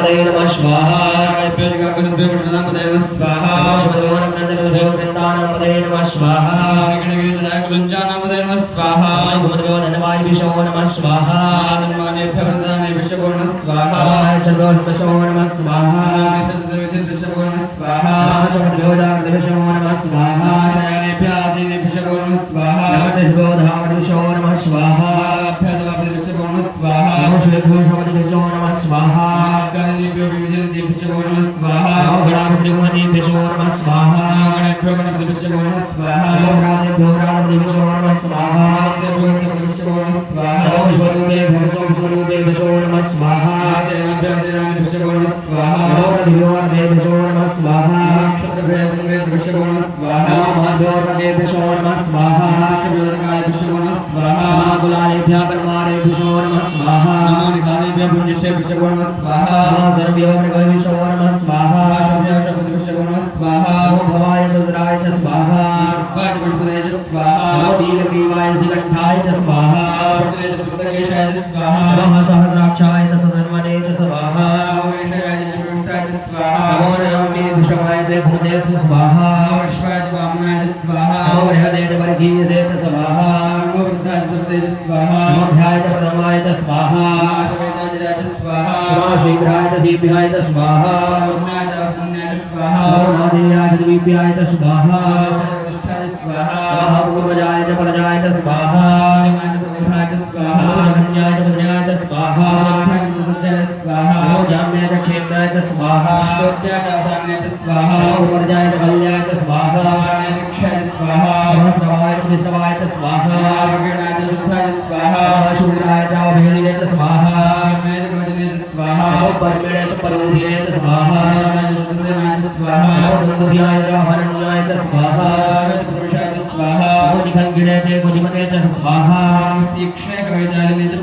पदे नमः स्वाहा पदे स्वाहा पदे नमः स्वाहा स्वाहा धनवाय विशो नमः स्वाहा स्वाहा चंद्रो नमः स्वाहा स्वाहा विशो नमः स्वाहा नमः स्वाहा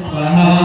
स्वाहा